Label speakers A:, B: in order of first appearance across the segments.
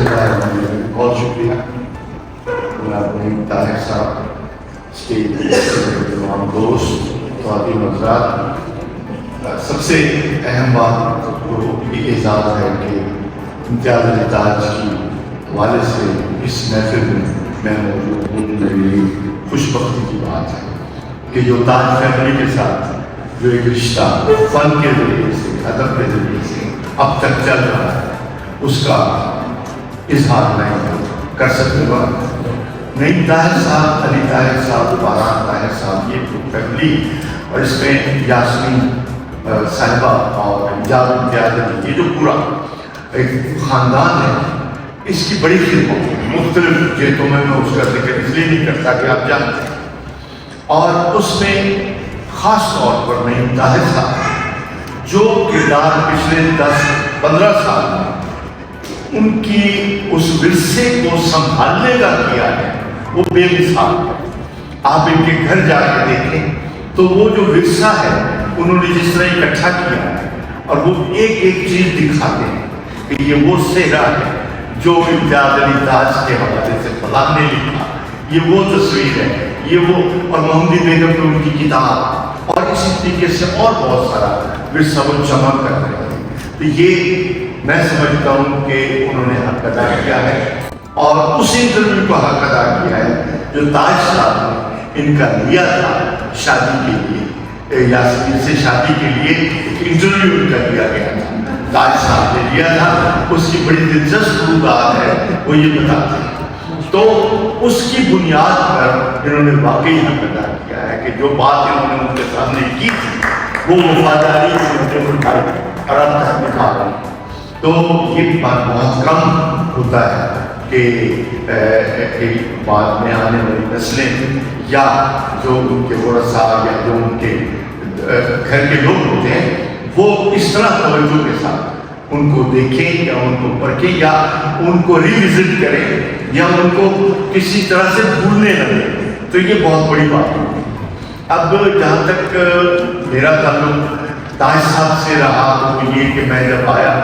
A: بہت شکریہ میں اپنے طاہر صاحب اسٹیج تمام دوست خواتین حضرات، سب سے اہم بات تو یہ اعزاز ہے کہ امتیاز علی تاج کی حوالے سے اس محفل میں موجود ہوں۔ میری خوش بختی کی بات ہے کہ جو تاج فیملی کے ساتھ جو ایک رشتہ فن کے ذریعے سے، ادب کے ذریعے سے اب تک چل رہا ہے، اس کا اظہار نہیں کر سکتے گا۔ نہیں، طاہر صاحب، علی طاہر صاحب، باران طاہر صاحب، یہ فیملی، اور اس میں یاسمین صاحبہ اور امتیاز علی، یہ جو پورا ایک خاندان ہے، اس کی بڑی خدمت ہے مختلف جہتوں میں اس کا ذکر اس لیے نہیں کرتا کہ آپ جانتے ہیں، اور اس میں خاص طور پر نہیں طاہر صاحب جو کردار پچھلے 10-15 سال میں ان کی اس ورثے کو سنبھالنے کا کیا ہے وہ بے مثال ہے۔ آپ ان کے گھر جا کے دیکھیں تو وہ جو ورثہ ہے انہوں نے جس طرح اکٹھا کیا ہے، اور وہ ایک ایک چیز دکھاتے ہیں کہ یہ وہ صحرا ہے جو امتیاز علی تاج کے حوالے سے فلاں نے لکھا، یہ وہ تصویر ہے، یہ وہ، اور محمدی بیگم نے ان کی کتاب، اور اسی طریقے سے اور بہت سارا ورثہ وہ جمع کر رہے ہیں۔ تو یہ میں سمجھتا ہوں کہ انہوں نے حق ادا کیا ہے، اور اس انٹرویو کو حق ادا کیا ہے جو تاج صاحب نے ان کا لیا تھا شادی کے لیے، یاسمین سے شادی کے لیے ایک انٹرویو ان کا لیا گیا تھا، تاج صاحب نے لیا تھا۔ اس کی بڑی دلچسپ بات ہے، وہ یہ بتاتے ہیں، تو اس کی بنیاد پر انہوں نے واقعی حق ادا کیا ہے کہ جو بات انہوں نے ان کے سامنے کی تھی وہ وفاداری سے اٹھائی اور اب تک نبھا رہی ہے۔ تو یہ بات بہت کم ہوتا ہے کہ بعد میں آنے والی نسلیں یا جو ان کے ورثاء یا جو ان کے گھر کے لوگ ہوتے ہیں وہ اس طرح توجہ کے ساتھ ان کو دیکھیں یا ان کو پرکھیں یا ان کو ریوزٹ کریں یا ان کو کسی طرح سے بھولنے لگے، تو یہ بہت بڑی بات ہے۔ اب جہاں تک میرا تعلق تاج صاحب سے رہا وہ یہ کہ میں جب آیا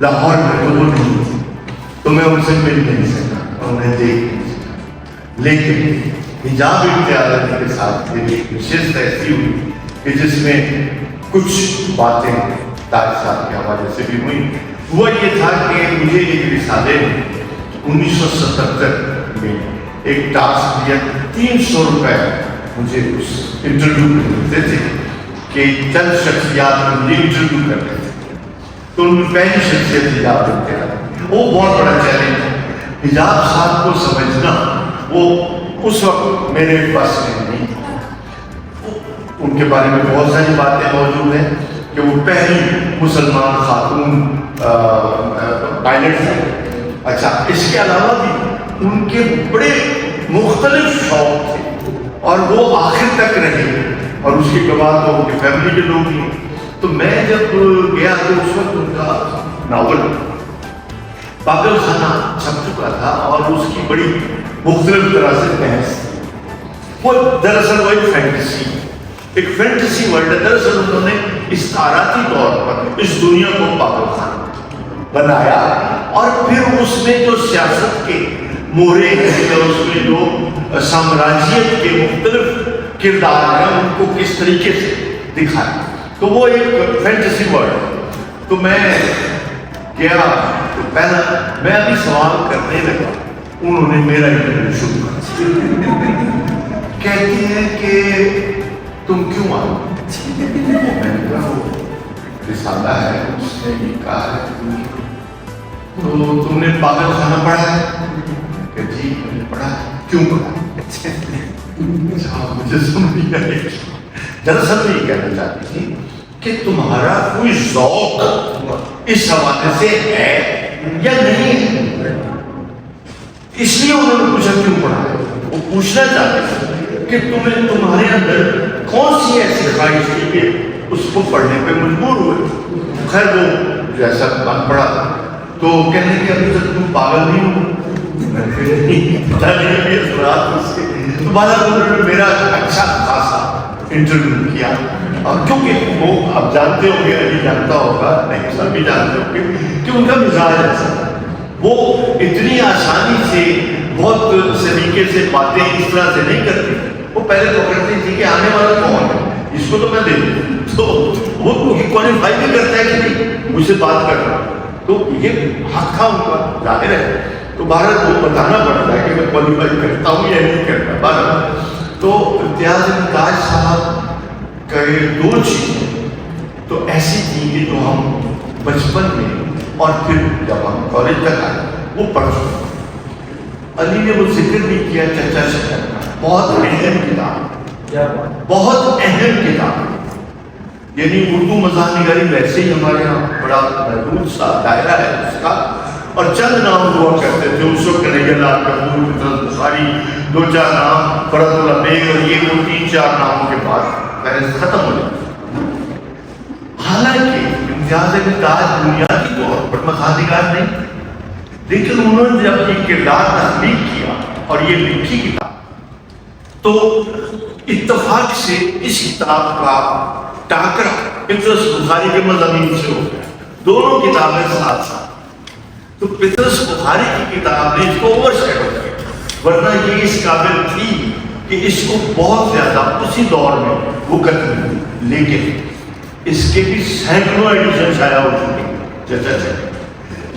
A: لاہور میں تو وہ نہیں تھی، تو میں ان سے مل نہیں سکا اور انہیں دیکھ نہیں سکا، لیکن حجاب امتیاز علی کے ساتھ میری ایک نشست ایسی ہوئی کہ جس میں کچھ باتیں تاج صاحب کے حوالے سے بھی ہوئی۔ ہوا یہ تھا کہ مجھے ایک رسالے میں 1977 میں ایک ٹاسک دیا، 300 روپے مجھے اس انٹرویو میں ملتے تھے کہ چند شخصیات مجھے انٹرویو کرتے تھے، تو ان میں پہلی شخصیت حجاب امتیاز، وہ بہت بڑا چیلنج ہے۔ حجاب صاحب کو سمجھنا وہ اس وقت میرے پاس نہیں تھا۔ ان کے بارے میں بہت ساری باتیں موجود ہیں کہ وہ پہلی مسلمان خاتون پائلٹ ہیں۔ اچھا، اس کے علاوہ بھی ان کے بڑے مختلف شوق تھے اور وہ آخر تک رہے، اور اس کے گواہ تو ان کی فیملی کے لوگ ہیں۔ تو میں جب گیا تو اس وقت ان کا ناول پاگل خانہ چھپ چکا تھا اور اس کی بڑی مختلف طرح سے بحث تھی۔ وہ دراصل وہ ایک فینٹیسی ورلڈ ہے۔ دراصل انہوں نے استعاراتی طور پر اس دنیا کو پاگل خانہ بنایا، اور پھر اس میں جو سیاست کے مورے ہیں یا اس میں جو سامراجیت کے مختلف کردار ہیں ان کو کس طریقے سے دکھایا، تو وہ ایک فینٹیسی ورلڈ ہے۔ تو میں گیا تو پہلا میں ابھی سوال کرنے لگا، انہوں نے میرا انٹرویو شروع کر دیا۔ کہتی ہیں کہ تم کیوں آئے؟ میں نے کہا وہ رسالہ ہے، اس نے یہ کہا ہے تو تم نے پاگل خانہ پڑھا ہے؟ کہ جی میں نے پڑھا ہے۔ کیوں پڑھا؟ مجھے سمجھ نہیں آئی۔ دراصل میں یہ کہنا چاہتی تھی کہ تمہارا کوئی ذوق اس حوالے سے ہے یا نہیں ہے، اس لیے انہوں نے پوچھا کیوں پڑھا ہے۔ وہ پوچھنا چاہتے تھے کہ تمہارے اندر کون سی ایسی خواہش تھی کہ اس کو پڑھنے پہ مجبور ہوئے۔ خیر وہ جیسا بن پڑا تو کہنے کہ ابھی تک تم پاگل نہیں ہو، پتہ نہیں ابھی اثرات اس کے۔ تو بعد انہوں نے میرا اچھا خاصا انٹرویو کیا، اور کیونکہ وہ آپ جانتے ہوں گے، علی جانتا ہوگا، نہیں سب بھی جانتے ہوں گے کہ ان کا مزاج ایسا تھا، وہ اتنی آسانی سے بہت سلیقے سے باتیں اس طرح سے نہیں کرتی. وہ پہلے پکڑتی تھی کہ آنے والا کون ہے، اس کو تو میں دے دوں، تو وہ کوالیفائی بھی کرتا ہے کہ نہیں مجھ سے بات کر رہا. تو یہ حق تھا ان کا، ظاہر ہے. تو بھارت کو بتانا پڑتا ہے کہ میں کوالیفائی کرتا ہوں یا نہیں کرتا. بھارت تو امتیاز انتاج صاحب کا یہ 2 چیزیں تو ایسی تھی کہ جو ہم بچپن میں اور پھر جب ہم کالج تک آئے وہ پڑھ چکے. علی نے وہ ذکر بھی کیا چچا شکر کا، بہت اہم کتاب، بہت اہم کتاب. یعنی اردو مزاح نگاری ویسے ہی ہمارے یہاں بڑا محدود سا دائرہ ہے اس کا، اور چند نام ہوا کرتے تھے اس وقت، کنہیا لال کپور، فطرت بخاری، 2-4 نام، فرت اللہ بیگ، اور یہ وہ 3-4 ناموں کے بعد پہلے ختم ہو جاتا. حالانکہ امتیاز انتاج بنیادی طور پر مزاح نگار نہیں، لیکن انہوں نے جب یہ کردار تخلیق کیا اور یہ لکھی کتاب، تو اتفاق سے اس کتاب کا ٹاکرا پطرس بخاری کے مضامین سے ہو گیا. دونوں کتابیں ساتھ ساتھ. تو پطرس بخاری کی کتاب نے اس کو اوور شیڈو کیا، ورنہ یہ اس قابل تھی کہ اس کو بہت زیادہ اسی دور میں وہ کرتے ہیں. لیکن اس کے بھی سینکڑوں ایڈیشن شائع ہو چکے ہیں.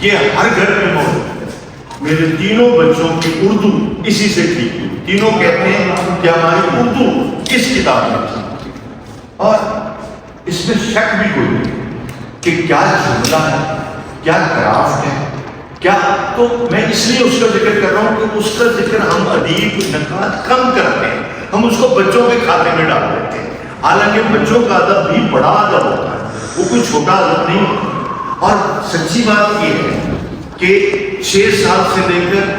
A: یہ ہر گھر میں موجود ہے. میرے تینوں بچوں کی اردو اسی سے تھی. تینوں کہتے ہیں کہ ہماری اردو اس کتاب میں تھی. اور اس میں شک بھی کوئی نہیں کہ کیا جملہ ہے، کیا کرافٹ ہے، کیا. تو میں اس لیے اس کا ذکر کر رہا ہوں کہ اس کا ذکر ہم ادیب نقاد کم کرتے ہیں، ہم اس کو بچوں کے کھاتے میں ڈال دیتے ہیں. حالانکہ بچوں کا ادب بھی بڑا ادب ہوتا ہے، وہ کوئی چھوٹا ادب نہیں ہوتا. اور سچی بات یہ ہے کہ 6 سال سے لے کر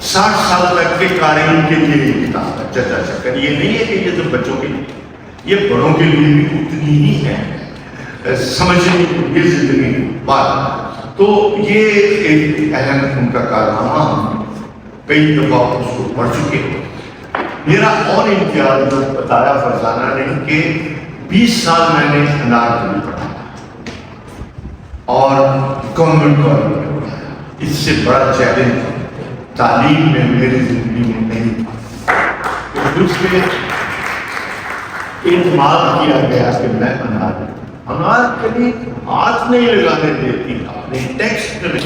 A: 60 سال تک کے قارئین کے لیے یہ کتاب ہے چچا شکر. یہ نہیں ہے کہ یہ تو بچوں کے لیے، یہ بڑوں کے لیے بھی اتنی ہی ہے سمجھنے کی یہ زندگی بات. تو یہ ایک اہم ان کا کارنامہ، ہم کئی دفعہ اس کو پڑھ چکے. میرا اور امتیاز بتایا فرزانہ نے کہ 20 سال میں نے انارکلی پڑھا اور گورنمنٹ کالج میں پڑھا. اس سے بڑا چیلنج تعلیم میں میری زندگی میں نہیں تھا. مجھ پہ اعتماد کیا گیا کہ میں انارکلی ہاتھ نہیں لگانے دیتی اپنے ٹیکسٹ میں.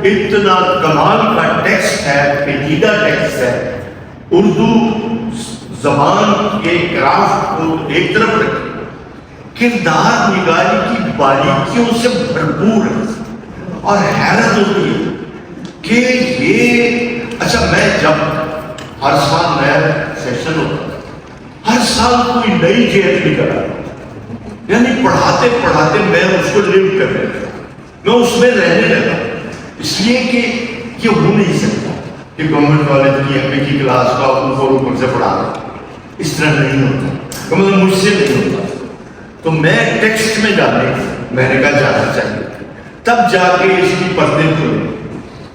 A: اتنا کمال کا ٹیکسٹ ہے، پیچیدہ ٹیکسٹ ہے. اردو زبان کے کرافٹ کو ایک طرف رکھے، کردار نگاری کی باریکیوں سے بھرپور ہے. اور حیرت ہوتی ہے کہ یہ اچھا، میں جب ہر سال نیا سیشن ہوتا ہے، ہر سال کوئی نئی جیت نکل آتی، یعنی پڑھاتے پڑھاتے میں اس کو لیو کر لیتا، میں اس میں رہنے لگا. اس لیے کہ یہ ہو نہیں سکتا کہ گورنمنٹ کالج کی ایم اے کی کلاس کا اوپر سے پڑھا رہا. اس طرح نہیں ہوتا، مطلب مجھ سے نہیں ہوتا. تو میں ٹیکسٹ میں جانے میں نے کہا جانا چاہیے، تب جا کے اس کی پردے کھلے.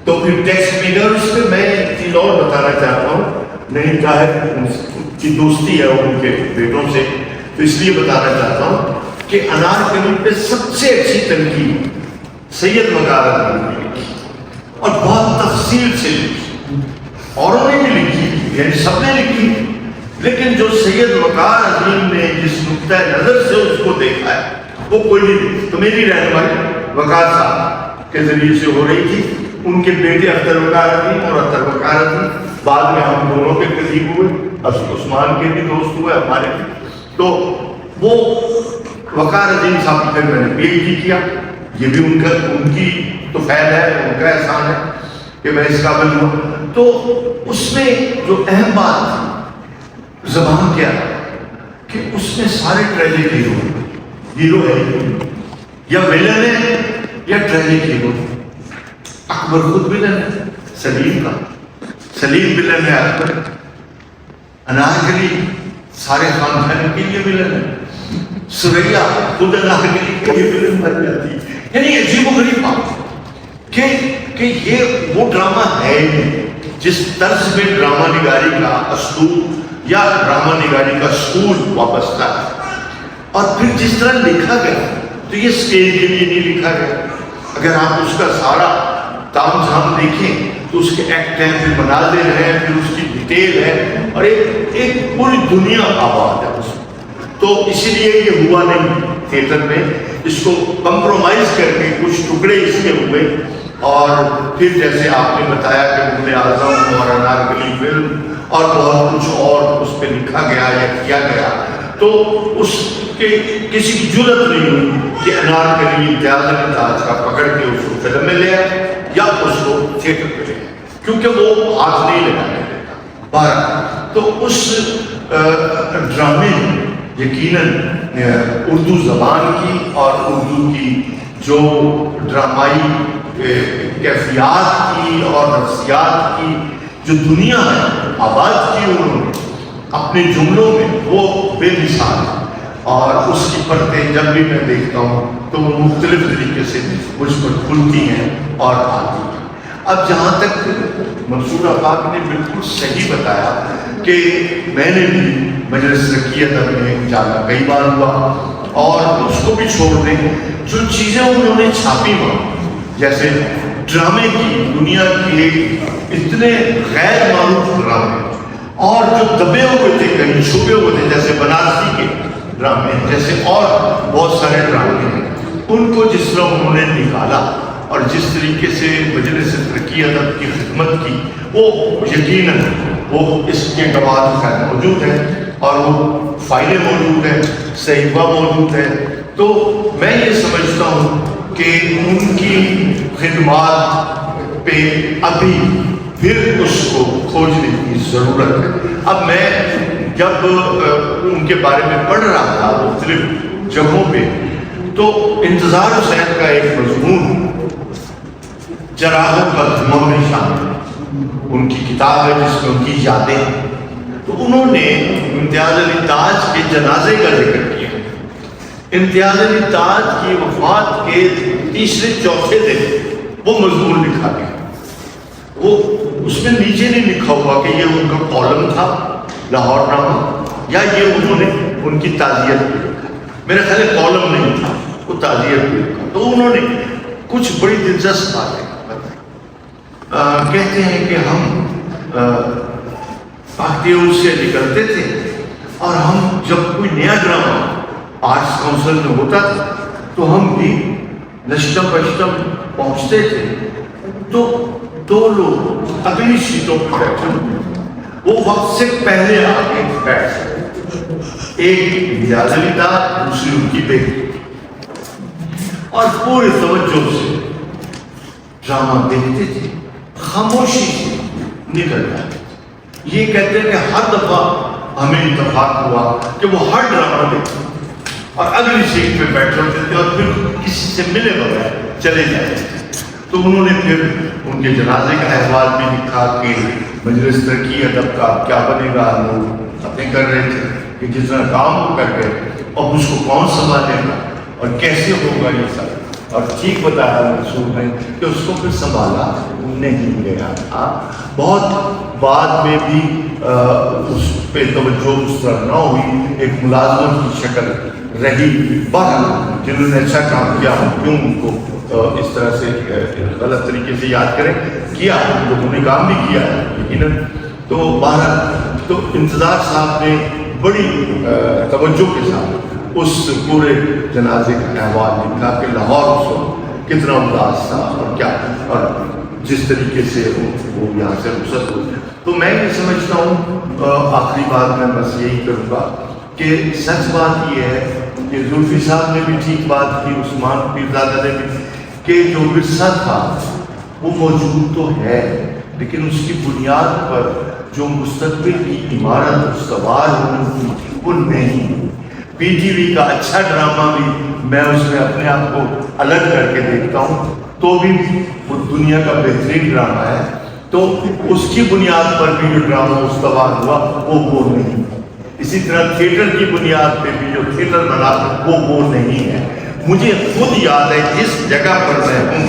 A: تو پھر ٹیکسٹ میں گیا. اس پہ میں ایک چیز اور بتانا چاہتا ہوں، نہیں طاہر کی دوستی ہے ان کے بیٹوں سے، تو اس لیے بتانا چاہتا ہوں کہ انارکلی پہ سب سے اچھی تنقید سید وقار عظیم نے لکھی، اور بہت تفصیل سے لکھی. اوروں نے بھی لکھی، یعنی سب نے لکھی، لیکن جو سید وقار عظیم نے جس نقطۂ نظر سے اس کو دیکھا ہے وہ کوئی نہیں. تو میری رہنمائی وقار صاحب کے ذریعے سے ہو رہی تھی. ان کے بیٹے اختر وقار عظیم اور اختر وقار عظیم بعد میں ہم دونوں کے قریب ہوئے، عثمان کے بھی دوست ہوئے، ہمارے بھی. تو وہ وقار عظیم صاحب پھر میں نے پی ایچ ڈی کیا. یہ بھی ان کی تو فیض ہے، ان کا احسان ہے کہ میں اس قابل ہوں. تو اس میں جو اہم بات تھی زبان کیا کہ اس میں سارے ٹریجک ہیرو ہے، یا ویلن ہے یا ٹریجک ہیرو. اکبر خود ویلن ہے سلیم کا، سلیم ویلن ہے اکبر. انارکلی سارے خاندان کے لیے ویلن ہے. سوریا خود انارکلی کے لیے ویلن بن جاتی ہے. یعنی عجیب و غریب بات کہ یہ وہ ڈرامہ ہے جس طرز میں ڈرامہ نگاری کا اسلوب یا ڈرامہ نگاری کا اسکول وابستہ ہے. اور پھر جس طرح لکھا گیا تو یہ اسٹیج کے لیے نہیں لکھا گیا. اگر آپ اس کا سارا تام جھام دیکھیں تو اس کے ایکٹ ہیں، پھر مناظر ہیں، پھر اس کی ڈیٹیل ہے، اور ایک پوری دنیا آباد ہے اس میں. تو اسی لیے یہ ہوا نہیں تھیٹر میں، اس کو کمپرومائز کر کے کچھ ٹکڑے اس کے ہوئے، اور پھر جیسے آپ نے بتایا کہ مغل اعظم اور انارکلی فلم اور بہت کچھ اور اس پہ لکھا گیا یا کیا گیا، تو اس کے کسی کی جرت نہیں ہوئی کہ انارکلی امتیاز علی تاج کا پکڑ کے اس کو فلم میں لے آئے یا اس کو تھیٹر پہ لے آئے، کیونکہ وہ ہاتھ نہیں لگانے دیتا. بہرحال تو اس ڈرامے یقیناً اردو زبان کی اور اردو کی جو ڈرامائی کیفیات کی اور نفسیات کی جو دنیا ہے آباد کی انہوں نے اپنے جملوں میں، وہ بے مثال ہے. اور اس کی پرتیں جب بھی میں دیکھتا ہوں تو وہ مختلف طریقے سے مجھ پر کھلتی ہیں اور آتی ہیں. اب جہاں تک منصور آفاق نے بالکل صحیح بتایا کہ میں نے بھی مجلس رقی ادب میں جانا کئی بار ہوا، اور اس کو بھی چھوڑ دیں جو چیزیں انہوں نے چھاپی وہاں، جیسے ڈرامے کی دنیا کے اتنے غیر معروف ڈرامے اور جو دبے ہوئے تھے کہیں چھپے ہوئے تھے، جیسے بنارسی کے ڈرامے، جیسے اور بہت سارے ڈرامے ہیں، ان کو جس طرح انہوں نے نکالا اور جس طریقے سے مجلس رقی ادب کی خدمت کی، وہ یقیناً وہ اس کے گواہ خیر موجود ہے، اور وہ فائلیں موجود ہیں، صحیفہ موجود ہے. تو میں یہ سمجھتا ہوں کہ ان کی خدمات پہ ابھی پھر اس کو کھوجنے کی ضرورت ہے. اب میں جب ان کے بارے میں پڑھ رہا تھا مختلف جگہوں پہ، تو انتظار حسین کا ایک مضمون چراغوں کا دھواں میں شامل ہے، ان کی کتاب ہے جس میں ان کی یادیں ہیں. تو انہوں نے امتیاز علی تاج کے جنازے کا ذکر کیا. امتیاز علی تاج کی وفات کے تیسرے چوتھے دن وہ مضمون لکھا گیا. وہ اس میں نیچے نہیں لکھا ہوا کہ یہ ان کا کالم تھا لاہور نامہ، یا یہ انہوں نے ان کی تعزیت پہ لکھا. میرا خیال ہے کالم نہیں تھا، وہ تعزیت پہ لکھا. تو انہوں نے کچھ بڑی دلچسپ باتیں بتائی. کہتے ہیں کہ ہم پاکیول سے نکلتے تھے، اور ہم جب کوئی نیا ڈرامہ آرٹس کونسل میں ہوتا تھا تو ہم بھی نشتم پشتم پہنچتے تھے، تو دو لوگ اگلی سیٹوں پر بیٹھے ہوئے، وہ وقت سے پہلے آگے بیٹھ، ایک امتیاز علی تاج، دوسری ان کی بیٹی، اور پورے توجہ سے ڈرامہ دیکھتے تھے، خاموشی سے نکل جاتے. یہ کہتے ہیں کہ ہر دفعہ ہمیں اتفاق ہوا کہ وہ ہر ڈرامہ دیکھتے اور اگلی سیٹ پہ بیٹھ ہوتے تھے، اور پھر کسی سے ملے بغیر چلے جاتے تھے. تو انہوں نے پھر ان کے جنازے کا احوال بھی لکھا کہ مجلس رقی ادب کا کیا بنے گا. لوگ باتیں کر رہے تھے کہ جس طرح کام وہ کر گئے، اب اس کو کون سنبھالے گا اور کیسے ہوگا یہ سب. اور ٹھیک بتایا منصور نے کہ اس کو پھر سنبھالا نہیں گیا تھا. بہت بعد میں بھی اس پہ توجہ اس طرح نہ ہوئی، ایک ملازمت کی شکل رہی. بہرحال جنہوں نے اچھا کام کیا، کیوں ان کو اس طرح سے غلط طریقے سے یاد کریں، کیا لوگوں نے کام بھی کیا ہے یقیناً. تو بہرحال تو انتظار صاحب نے بڑی توجہ کے ساتھ اس پورے جنازے کا احوال لکھا کہ لاہور اس وقت کتنا اداس تھا اور کیا، اور جس طریقے سے وہ یہاں سے رخصت ہوئے. تو میں یہ سمجھتا ہوں، آخری بات میں بس یہی کروں گا کہ سچ بات یہ ہے کہ زلفی صاحب نے بھی ٹھیک بات کی، عثمان پیرزادہ نے بھی، کہ جو ورثہ تھا وہ موجود تو ہے، لیکن اس کی بنیاد پر جو مستقبل کی عمارت استوار ہوئی وہ نہیں. پی ٹی وی کا اچھا ڈرامہ بھی میں اس میں اپنے آپ کو الگ کر کے دیکھتا ہوں، تو بھی وہ دنیا کا بہترین ڈرامہ ہے. تو اس کی بنیاد پر بھی جو ڈرامہ استوار ہوا وہ نہیں. اسی طرح تھیٹر کی بنیاد پہ بھی جو تھیٹر بنا وہ نہیں ہے. مجھے خود یاد ہے جس جگہ پر میں ہوں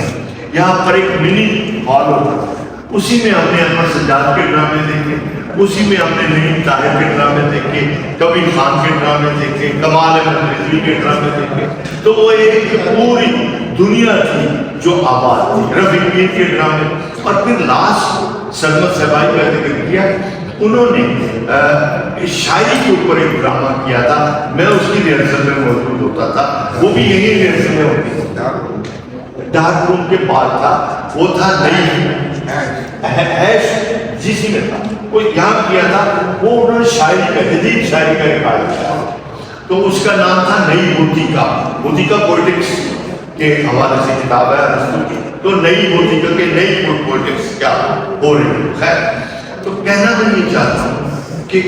A: یہاں پر ایک منی ہال ہوتا، اسی میں ہم نے انور سجاد کے ڈرامے دیکھے، اسی میں ہم نے نعیم طاہر کے ڈرامے دیکھے، کبیر خان کے ڈرامے دیکھے، کمال احمد رضوی کے ڈرامے دیکھے. تو وہ ایک پوری دنیا تھی جو آباد تھی، رفیع میر کے ڈرامے. اور پھر لاسٹ سرمد سبائی کا ذکر کیا، انہوں نے شاعری کے اوپر ایک ڈرامہ کیا تھا، میں اس کی ریہرسل میں موجود ہوتا تھا، وہ بھی یہی ریہرسل میں ہوتی تھی، ڈارک روم کے بعد تھا، وہ تھا نئی ایش جیسی میں تھا، وہ یہاں کیا تھا، وہ انہوں نے شاعری کا جدید شاعری کا ریکارڈ کیا، تو اس کا نام تھا نئی موتیکا. موتیکا پولیٹکس کے حوالے سے کتاب ہے ارسطو کی، تو نئی موتیکا کے نئی پولیٹکس کیا ہو رہی ہے. خیر، تو کہنا میں یہ چاہتا ہوں کہ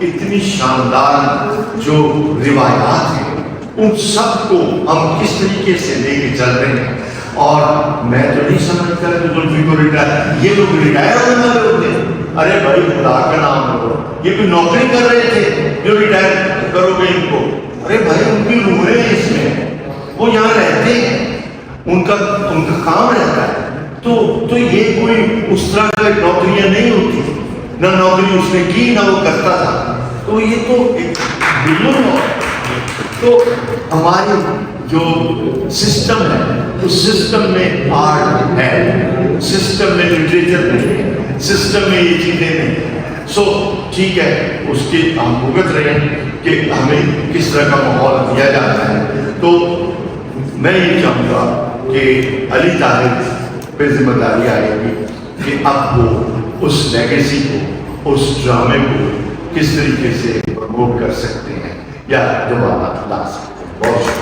A: اتنی شاندار جو روایات ہیں ان سب کو ہم کس طریقے سے لے کے چل رہے ہیں. اور میں تو نہیں سمجھتا کہ زلفی کو ریٹائر، یہ لوگ ریٹائر ہونے والے ہوتے ہیں. ارے بھائی خدا کا نام لو، یہ کوئی نوکری کر رہے تھے جو ریٹائر کرو گے ان کو؟ ارے بھائی ان کی روحیں ہیں اس میں، وہ یہاں رہتے ہیں، ان کا کام رہتا ہے. تو یہ کوئی اس طرح کا نوکریاں نہیں ہوتی، نہ نوکری اس نے کی نہ وہ کرتا تھا. تو یہ تو ایک بلون ہے. تو ہماری جو سسٹم ہے اس سسٹم میں آرٹ ہے، سسٹم میں لٹریچر نہیں ہے، سسٹم میں یہ چیزیں نہیں. سو ٹھیک ہے، اس کے ہم بھگت رہے ہیں کہ ہمیں کس طرح کا ماحول دیا جاتا ہے. تو میں یہ چاہوں گا کہ علی طاہر پہ ذمہ داری آئے گی کہ اب وہ اس لیگیسی کو، اس ڈرامے کو کس طریقے سے پروموٹ کر سکتے ہیں یا دوبارہ لا سکتے ہیں. بہت